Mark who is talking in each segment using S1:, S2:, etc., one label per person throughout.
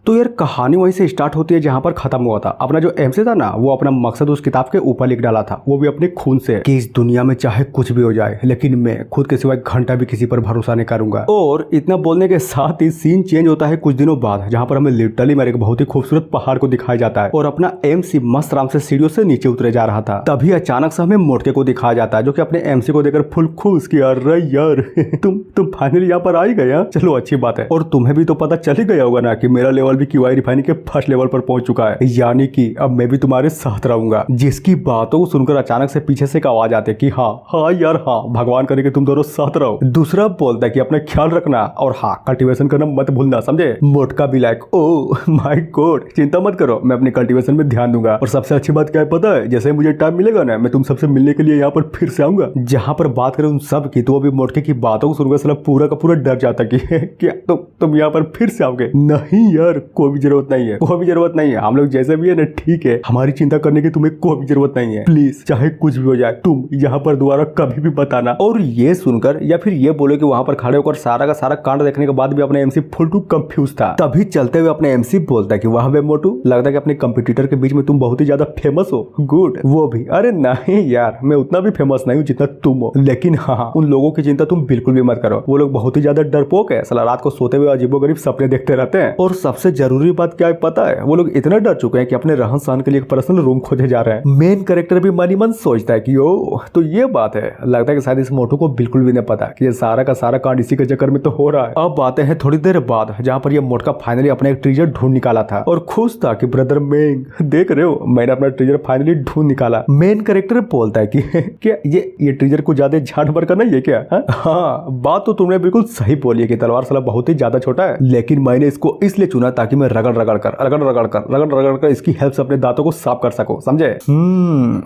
S1: तो यार कहानी वहीं से स्टार्ट होती है जहाँ पर खत्म हुआ था। अपना जो एमसी था ना, वो अपना मकसद उस किताब के ऊपर लिख डाला था, वो भी अपने खून से, कि इस दुनिया में चाहे कुछ भी हो जाए लेकिन मैं खुद के सिवाय घंटा भी किसी पर भरोसा नहीं करूंगा। और इतना बोलने के साथ ही सीन चेंज होता है कुछ दिनों बाद, जहाँ पर हमें लिटरली मेरे एक बहुत ही खूबसूरत पहाड़ को दिखाया जाता है और अपना एमसी मस्त आराम से सीढ़ियों से नीचे उतरे जा रहा था। तभी अचानक से हमें मोटके को दिखाया जाता है, जो कि अपने एमसी को देखकर फुल खुश कि अरे यार तुम फाइनली यहाँ पर आ ही गया, चलो अच्छी बात है। और तुम्हें भी तो पता चल ही गया होगा ना कि मेरा लेवल भी क्यूआई रिफाइनिंग के फर्स्ट लेवल पर पहुंच चुका है, यानी कि अब मैं भी तुम्हारे साथ रहूंगा। जिसकी बातों को सुनकर अचानक से पीछे से एक आवाज आती है कि हाँ हाँ यार हाँ, भगवान करे कि तुम दोनों साथ रहो। दूसरा बोलता है कि अपना ख्याल रखना और हाँ कल्टीवेशन करना मत भूलना, समझे। मोटका भी लाइक ओ माय गॉड, चिंता मत करो, मैं अपनी कल्टीवेशन में ध्यान दूंगा। और सबसे अच्छी बात क्या है पता है, जैसे मुझे टाइम मिलेगा ना, मैं तुम सबसे मिलने के लिए यहाँ पर फिर से आऊंगा। जहाँ पर बात करें उन सब की, तो अभी मोटके की बातों को सुनकर साला पूरा का पूरा डर जाता कि क्या तुम यहाँ पर फिर से आओगे। नहीं यार, कोई भी जरूरत नहीं है, कोई भी जरूरत नहीं है, हम लोग जैसे भी है ना ठीक है, हमारी चिंता करने की तुम्हें कोई भी जरूरत नहीं है। प्लीज चाहे कुछ भी हो जाए, तुम यहाँ पर दोबारा कभी भी बताना। और ये सुनकर या फिर ये बोले कि वहां पर खड़े होकर सारा का सारा कांड देखने के बाद भी अपने एमसी फुल टू कंफ्यूज था। तभी चलते हुए अपने एमसी बोलता है कि वाह बे मोटू, लगता है कि अपने कंपटीटर के बीच में तुम बहुत ही ज्यादा फेमस हो। गुड, वो भी। अरे नहीं यार, मैं उतना भी फेमस नहीं हूँ जितना तुम हो, लेकिन हाँ उन लोगों की चिंता तुम बिल्कुल भी मत करो, वो लोग बहुत ही ज्यादा डरपोक है, साला रात को सोते हुए अजीबोगरीब सपने देखते रहते हैं। और सबसे जरूरी बात क्या है पता है, वो लोग इतना डर चुके हैं कि अपने रहन सहन के लिए एक पर्सनल रूम खोजे जा रहे हैं। मेन कैरेक्टर भी मन ही मन सोचता है कि ओ तो ये बात है, लगता है कि शायद इस मोटू को बिल्कुल भी नहीं पता कि ये सारा का सारा कांड इसी के चक्कर में तो हो रहा है। अब आते हैं थोड़ी देर बाद, जहाँ पर ये मोटका फाइनली अपना एक ट्रेजर ढूंढ निकाला था और खुश था कि ब्रदर मेंग देख रहे हो, मैंने अपना ट्रेजर फाइनली ढूंढ निकाला। मेन कैरेक्टर बोलता है कि क्या ये ट्रेजर को ज्यादा झाड़ का नहीं है क्या? हाँ बात तो तुमने बिल्कुल सही बोली है कि तलवार साला बहुत ही ज्यादा छोटा है, लेकिन मैंने इसको इसलिए चुना ताकि मैं रगड़ रगड़ कर इसकी हेल्प से अपने दांतों को साफ कर सको, समझे।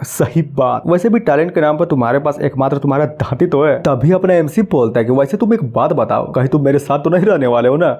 S1: सही बात। वैसे भी टैलेंट के नाम पर तुम्हारे पास एकमात्र तुम्हारा दांत ही तो है। तभी अपना एमसी बोलता है कि वैसे तुम एक बात बताओ, कहीं तुम मेरे साथ तो नहीं रहने वाले हो ना?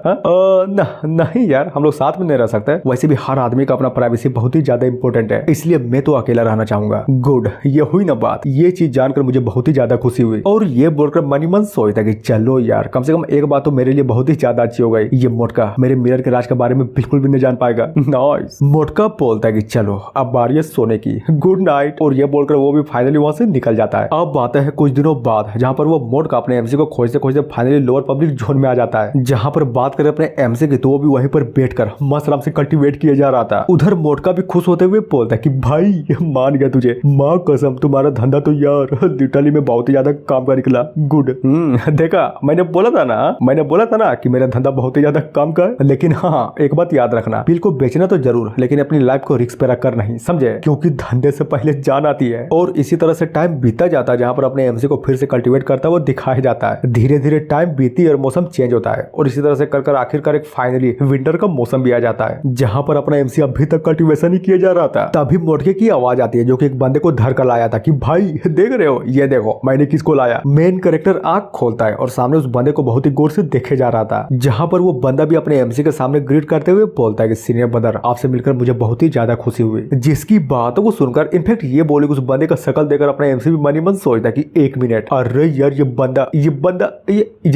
S1: नहीं यार, हम लोग साथ में नहीं रह सकते। वैसे भी हर आदमी का अपना प्राइवेसी बहुत ही ज्यादा इंपॉर्टेंट है, इसलिए मैं तो अकेला रहना चाहूंगा। गुड, ये हुई ना बात। ये चीज जानकर मुझे बहुत ही ज्यादा खुशी हुई और ये बोलकर मन ही मन सोचता कि चलो यार, कम से कम एक बात तो मेरे लिए बहुत ही ज्यादा अच्छी हो गई, ये मोटका मेरे मिरर के राज के बारे में बिल्कुल भी नहीं जान पाएगा। नाइस। मोटका बोलता है कि चलो अब बारी है सोने की, गुड नाइट। और ये बोलकर वो भी फाइनली वहां से निकल जाता है। अब आता है कुछ दिनों बाद, जहाँ पर वो मोटका अपने एमसी को खोजते खोजते फाइनली लोअर पब्लिक जोन में आ जाता है। जहाँ पर बात करें अपने एमसी की, तो वो भी वहीं पर बैठकर मस्त आराम से कल्टीवेट किया जा रहा था। उधर मोटका भी खुश होते हुए बोलता है कि भाई मान गया तुझे, माँ कसम तुम्हारा धंधा तो यार लिटरली में बहुत ही ज्यादा काम का निकला। गुड। देखा, मैंने बोला था ना कि मेरा धंधा बहुत ही ज्यादा काम का है। लेकिन हाँ एक बात याद रखना, बिल को बेचना तो जरूर, लेकिन अपनी लाइफ को रिस्क पे रखकर नहीं, समझे, क्योंकि धंधे से पहले जान आती है। और इसी तरह से टाइम बीता जाता है, जहाँ पर अपने एमसी को फिर से कल्टीवेट करता हुआ दिखाया जाता है। धीरे धीरे टाइम बीती और मौसम चेंज होता है और इसी तरह से कर आखिरकार एक फाइनली विंटर का मौसम भी आ जाता है, जहाँ पर अपना एमसी अभी तक कल्टीवेशन ही किया जा रहा था। तभी मोटके की आवाज आती है, जो कि एक बंदे को धर कर लाया था कि भाई देख रहे हो, ये देखो मैंने किसको लाया। मेन कैरेक्टर आंख खोलता है और सामने उस बंदे को बहुत ही गौर से देखे जा रहा था, जहाँ पर वो बंदा भी अपने एमसी के सामने ग्रीट करते हुए बोलता है कि सीनियर ब्रदर, आपसे मिलकर मुझे बहुत ही ज्यादा खुशी हुई। जिसकी बातों को सुनकर इनफैक्ट ये बोले उस बंदे का शकल देखकर अपना एमसी भी मन ही मन सोचता कि एक मिनट, अरे यार ये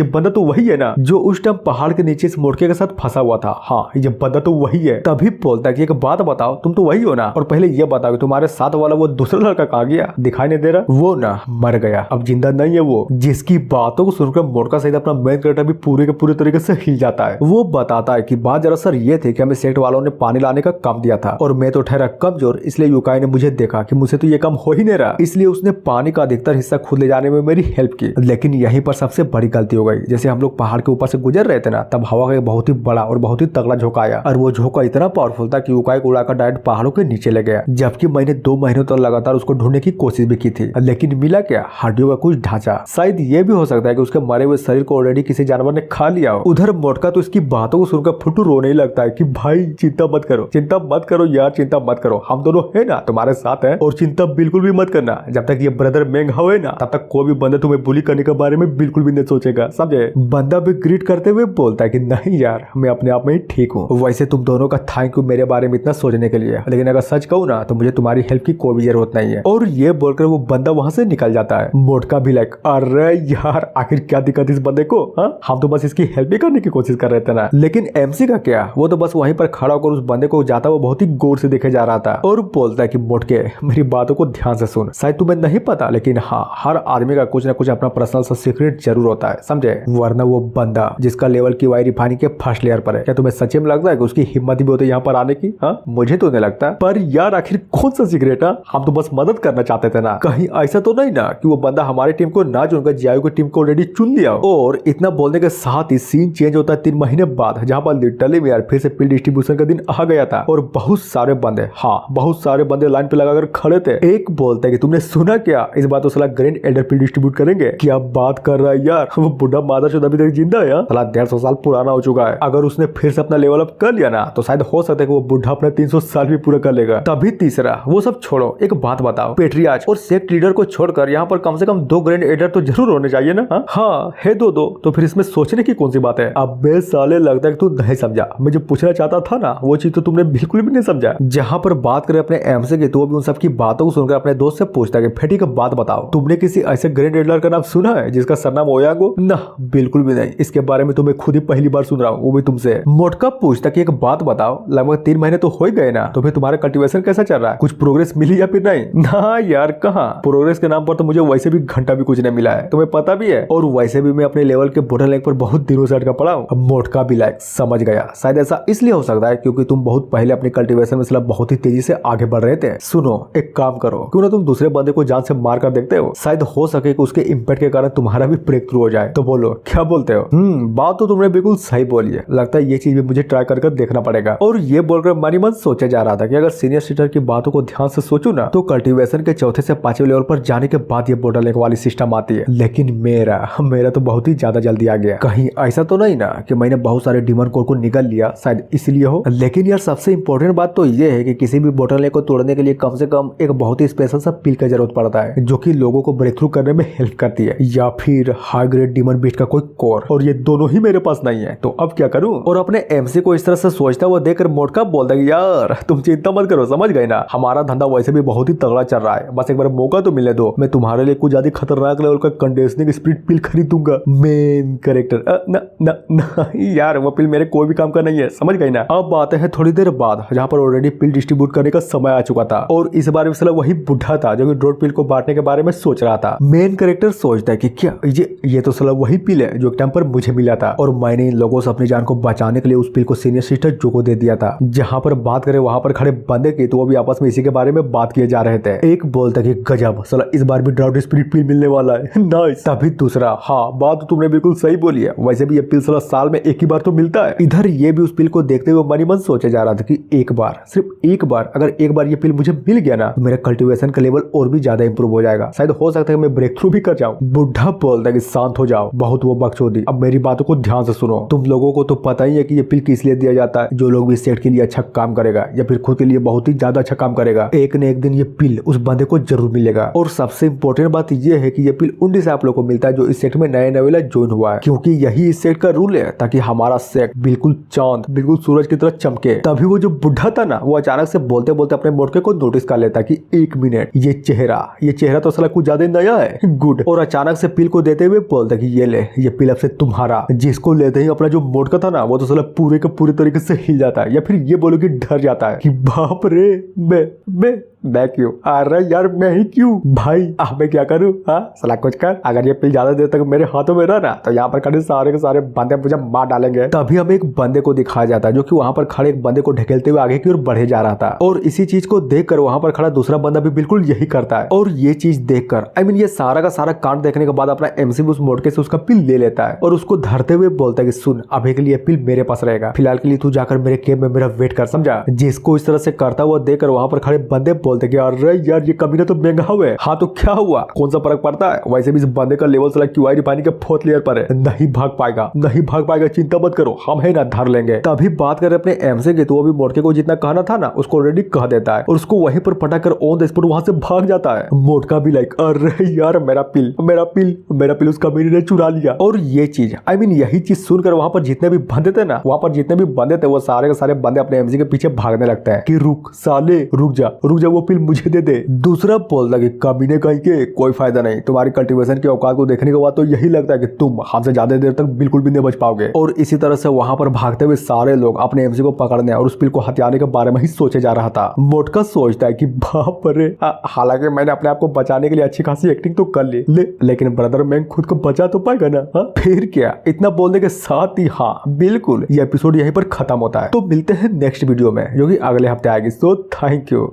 S1: बंदा तो वही है ना जो उस टाइम पहाड़ के नीचे इस मोटके के साथ फंसा हुआ था। हाँ ये बंदा तो वही है। तभी बोलता है कि एक बात बताओ, तुम तो वही हो ना, और पहले ये बताओ तुम्हारे साथ वाला वो दूसरा लड़का कहाँ गया, दिखाई नहीं दे रहा? वो ना मर गया, अब जिंदा नहीं है वो। जिसकी बातों को सुनकर मोटका सहित अपना मेन कैरेक्टर भी पूरे के पूरे तरीके से हिल जाता है। वो बताता है कि बात दरअसल ये थी कि हमें सेक्ट वालों ने पानी लाने का काम दिया था और मैं तो ठहरा कमजोर, इसलिए यूकाई ने मुझे देखा कि मुझसे तो ये काम हो ही नहीं रहा, इसलिए उसने पानी का अधिकतर हिस्सा खुद ले जाने में मेरी हेल्प की। लेकिन यहीं पर सबसे बड़ी गलती हो गई। जैसे हम लोग पहाड़ के ऊपर से गुजर रहे थे ना, तब हवा का एक बहुत ही बड़ा और बहुत ही तगड़ा झोंका आया और वो झोंका इतना पावरफुल था कि यूकाई को उड़ाकर डायरेक्ट पहाड़ों के नीचे ले गया। जबकि मैंने 2 महीनों तक लगातार उसको ढूंढने की कोशिश भी की थी, लेकिन मिला क्या? हड्डियों का कुछ ढांचा। शायद ये भी हो सकता है कि उसके मरे हुए शरीर को ऑलरेडी किसी जानवर ने खा लिया हो। उधर मोटका तो इसकी बातों को सुनकर फुटू रोने ही लगता है कि भाई चिंता मत करो यार, चिंता मत करो, हम दोनों है ना तुम्हारे साथ है, और चिंता बिल्कुल भी मत करना, जब तक ये ब्रदर मेंग है ना तब तक कोई भी बंदा तुम्हें बुली करने के बारे में बिल्कुल भी नहीं सोचेगा, समझे। बंदा भी ग्रीट करते हुए बोलता है कि नहीं यार, मैं अपने आप में ही ठीक हूँ। वैसे तुम दोनों का थैंक यू मेरे बारे में इतना सोचने के लिए, लेकिन अगर सच कहूँ ना तो मुझे तुम्हारी हेल्प की कोई भी जरूरत नहीं है। और ये बोलकर वो बंदा वहां से निकल जाता है। मोटका भी लाइक, अरे यार आखिर क्या दिक्कत इस बंदे को, हम तो बस इसकी हेल्प ही करने की कोशिश कर रहे थे ना। लेकिन एमसी का क्या, वो तो बस वहीं पर खड़ा होकर उस बंदे को जाता हुआ बहुत ही गौर से देखे जा रहा था और बोलता है कि मोटके मेरी बातों को ध्यान से सुन, शायद तुम्हें नहीं पता लेकिन हाँ, हर आदमी का कुछ ना कुछ अपना पर्सनल सा सीक्रेट जरूर होता है, समझे, वरना वो बंदा जिसका लेवल की वाई रिफाइनिंग के फर्स्ट लेयर पर है, क्या तुम्हें सच्ची में लगता है कि उसकी हिम्मत भी होती है यहाँ पर आने की? हाँ, मुझे तो नहीं लगता। पर यार आखिर कौन सा सीक्रेट है, हम तो बस मदद करना चाहते थे ना, कहीं ऐसा तो नहीं ना कि वो बंदा हमारी टीम को ना चुनकर जीआईओ की टीम को ऑलरेडी चुन लिया। और इतना बोलने के साथ ही सीन चेंज होता है 3 महीने बाद, जहाँ पर लिटरली में यार फिर से पिल डिस्ट्रीब्यूशन का दिन आ गया था और बहुत सारे बंदे, हाँ बहुत सारे बंदे लाइन पे लगाकर खड़े थे। एक बोलता है कि तुमने सुना क्या, इस बार तो साला ग्रैंड एल्डर पिल डिस्ट्रीब्यूट करेंगे। क्या बात कर रहा है यार, वो बुढ़ा मादरचोद अभी तक जिंदा है यार, साला 150 साल पुराना हो चुका है। अगर उसने फिर से अपना लेवल अप कर लिया ना तो शायद हो सकता है कि वो बुढ़ा अपना 300 साल भी पूरा कर लेगा। तभी तीसरा, वो सब छोड़ो, एक बात बताओ, पेट्रियार्च और सेक्ट लीडर को छोड़कर यहाँ पर कम से कम 2 ग्रैंड एल्डर तो जरूर होने चाहिए ना? हाँ है, दो तो फिर इसमें सोचने की कौन सी बात है? अब बे साले लगता है कि तू नहीं समझा, मैं जो पूछना चाहता था ना वो चीज तो तुमने बिल्कुल भी नहीं समझा। जहाँ पर बात करें अपने एमसे की, तो भी उन सबकी बातों को सुनकर अपने दोस्त से पूछता है कि फेटी का बात बताओ, तुमने किसी ऐसे ग्रैंड एल्डर का नाम सुना है जिसका सरनाम ओयांगो? ना बिल्कुल भी नहीं, इसके बारे में तो मैं खुद ही पहली बार सुन रहा हूँ, वो भी तुमसे। मोटका पूछता कि एक बात बताओ, लगभग 3 महीने तो हो ही गए ना, तो फिर तुम्हारा कल्टीवेशन कैसा चल रहा है, कुछ प्रोग्रेस मिली या फिर नहीं? ना यार कहाँ, प्रोग्रेस के नाम पर तो मुझे वैसे भी घंटा भी कुछ नहीं मिला है, तुम्हें पता भी है, और वैसे भी मैं अपने लेवल के बॉर्डर लाइन पर बहुत दिनों से अटका पड़ा हूँ। मोटका भी लाइक समझ गया, शायद ऐसा इसलिए हो सकता है क्योंकि तुम बहुत पहले अपनी कल्टीवेशन में बहुत ही तेजी से आगे बढ़ रहे थे। सुनो एक काम करो, क्यों ना तुम दूसरे बंदे को जान से मार कर देखते हो, शायद हो सके कि उसके इम्पैक्ट के कारण तुम्हारा भी ब्रेक थ्रू हो जाए। तो बोलो क्या बोलते हो? बात तो तुमने बिल्कुल सही बोली है, लगता है ये चीज भी मुझे ट्राई कर देखना पड़ेगा। और ये बोलकर मन ही मन सोचा जा रहा था कि अगर सीनियर सीटर की बातों को ध्यान से सोचूं ना तो कल्टीवेशन के 4थे से 5वें लेवल पर जाने के बाद ये बॉर्डर लेक वाली सिस्टम आती है। लेकिन मेरा तो बहुत ही ज्यादा जल्दी आ गया, कहीं ऐसा तो नहीं ना कि मैंने बहुत सारे डिमन कोर को निकल लिया, शायद इसलिए हो। लेकिन यार सबसे इंपॉर्टेंट बात तो ये है कि किसी भी बॉर्डर लेक को तोड़ने के लिए कम से कम एक बहुत ही स्पेशल सा पिल की जरूरत पड़ता है जो कि लोगों को ब्रेक थ्रू करने में हेल्प करती है, या फिर हाई ग्रेड डिमन बीस्ट का कोई कोर, और ये दोनों ही मेरे पास नहीं है, तो अब क्या करूं? और अपने एमसी को इस तरह से सोचता हुआ देखकर मोटका बोलता है यार तुम चिंता मत करो, समझ गए ना, हमारा धंधा वैसे भी बहुत ही तगड़ा चल रहा है, बस एक बार मौका तो मिलने दो, मैं तुम्हारे लिए कुछ ज्यादा खतरनाक लेवल का कंडेंसिंग स्प्रिट पिल खरीदूंगा। मेन कैरेक्टर ना यार वो पिल मेरे कोई भी काम का नहीं है, समझ गए ना। अब आते हैं थोड़ी देर बाद, जहाँ पर ऑलरेडी पिल डिस्ट्रीब्यूट करने का समय आ चुका था और इस बार भी साला वही बुढ़ा था जो कि ड्रोट पिल को बांटने के बारे में सोच रहा था। मेन कैरेक्टर सोचता है कि क्या ये तो साला वही पिल है जो एक टाइम पर मुझे मिला था और मैंने इन लोगों से अपनी जान को बचाने के लिए उस पिल को सीनियर सिस्टर जो को दे दिया था। जहाँ पर बात करें वहां पर खड़े बंदे की, तो वो भी आपस में इसी के बारे में बात किए जा रहे थे। एक बोलता कि गजब साला इस बार भी ड्राउट स्पिरिट पिल मिलने वाला है, नाइस। तभी दूसरा, हाँ बात तो तुमने बिल्कुल सही बोली है, वैसे भी ये पिल साला साल में एक ही बार तो मिलता है। इधर ये भी उस पिल को देखते हुए मन ही मन सोचा जा रहा था कि एक बार, सिर्फ एक बार, अगर एक बार ये पिल मुझे मिल गया ना तो मेरा कल्टीवेशन का लेवल और भी ज्यादा इंप्रूव हो जाएगा, शायद हो सकता है मैं ब्रेक थ्रू भी कर जाऊं। बुढ़ा बोलता है कि शांत हो जाओ, बहुत वो बकचोदी, अब मेरी बातों को ध्यान से सुनो। तुम लोगों को तो पता ही है कि ये पिल किस लिए दिया जाता है, जो लोग भी सेट के लिए अच्छा काम करेगा या फिर खुद के लिए बहुत ही ज्यादा अच्छा काम करेगा, एक न एक दिन ये पिल उस बंदे को जरूर मिलेगा। और सबसे इंपॉर्टेंट बात यह है कि ये पिल उन आप लोगों को मिलता है जो इस सेट में नए वाला ज्वाइन हुआ है, क्योंकि यही इस सेट का रूल है, ताकि हमारा सेट बिल्कुल चांद, बिल्कुल सूरज की तरह चमके। तभी वो जो बुढ़ा था ना, वो अचानक से बोलते बोलते अपने मोटके को नोटिस कर लेता कि 1 मिनट, ये चेहरा तो साला कुछ ज्यादा नया है, गुड। और अचानक से पिल को देते हुए बोलता कि ये ले, ये पिल अब से तुम्हारा। जिसको लेते ही अपना जो मोटका था ना, वो तो साला पूरे के पूरे तरीके से हिल जाता है, या फिर ये बोलो कि डर जाता है कि बाप रे, मैं क्यों? अरे यार मैं ही क्यों भाई, अब मैं क्या करूं? हाँ साला कुछ कर, अगर ये पिल ज्यादा देर तक मेरे हाथों में रहा ना तो यहाँ पर खड़े सारे के सारे बंदे मुझे मार डालेंगे। तभी हमें एक बंदे को दिखाया जाता है जो कि वहां पर खड़े एक बंदे को ढकेलते हुए आगे की ओर बढ़े जा रहा था, और इसी चीज को देखकर वहां पर खड़ा दूसरा बंदा भी बिल्कुल यही करता है। और ये चीज देखकर ये सारा का सारा कांड देखने के बाद अपना एमसी उस मोटके से उसका पिल ले लेता है और उसको धरते हुए बोलता है कि सुन, अभी के लिए पिल मेरे पास रहेगा, फिलहाल के लिए तू जाकर मेरे केव में मेरा वेट कर, समझा। जिसको इस तरह से करता हुआ देखकर वहां पर खड़े बंदे बोलते कि अरे यार ये कमीना तो महंगा हुआ है। हाँ तो क्या हुआ, कौन सा फर्क पड़ता है, वैसे भी इस बंदे का लेवल साला क्यूआई रिफाइनिंग के 4th लेयर पर है, नहीं भाग पाएगा, चिंता मत करो, हम है ना धर लेंगे। तभी बात करें अपने एमसे की, तो वो भी मोटके को जितना कहना था ना उसको ऑलरेडी कह देता है और उसको वहीं पर पटाकर ऑन द स्पॉट वहां से भाग जाता है। मोटका भी लाइक अरे यार मेरा पिल उस कमीने ने चुरा लिया। और ये चीज यही चीज सुनकर वहां पर जितने भी बंदे थे ना, वो सारे के सारे बंदे अपने एमसी के पीछे भागने लगता है कि रुक साले, रुक जा, वो वो पिल मुझे दे दे। दूसरा बोलता कि कमीने कहीं के कोई फायदा नहीं, तुम्हारी कल्टीवेशन की औकात को देखने के बाद तो यही लगता है कि तुम हमसे ज्यादा देर तक बिल्कुल भी नहीं बच पाओगे। और इसी तरह से वहां पर भागते हुए सारे लोग अपने एमसी को पकड़ने और उस पिल को हथियाने के बारे में ही सोचे जा रहा था। मोटका सोचता है कि बाप रे, हालांकि मैंने अपने आप को बचाने के लिए अच्छी खासी एक्टिंग तो कर ली, लेकिन ब्रदर मैं खुद को बचा तो पाएगा ना? फिर क्या, इतना बोलने के साथ ही हाँ बिल्कुल ये एपिसोड यहीं पर खत्म होता है। तो मिलते हैं नेक्स्ट वीडियो में जो कि अगले हफ्ते आएगी। So thank you.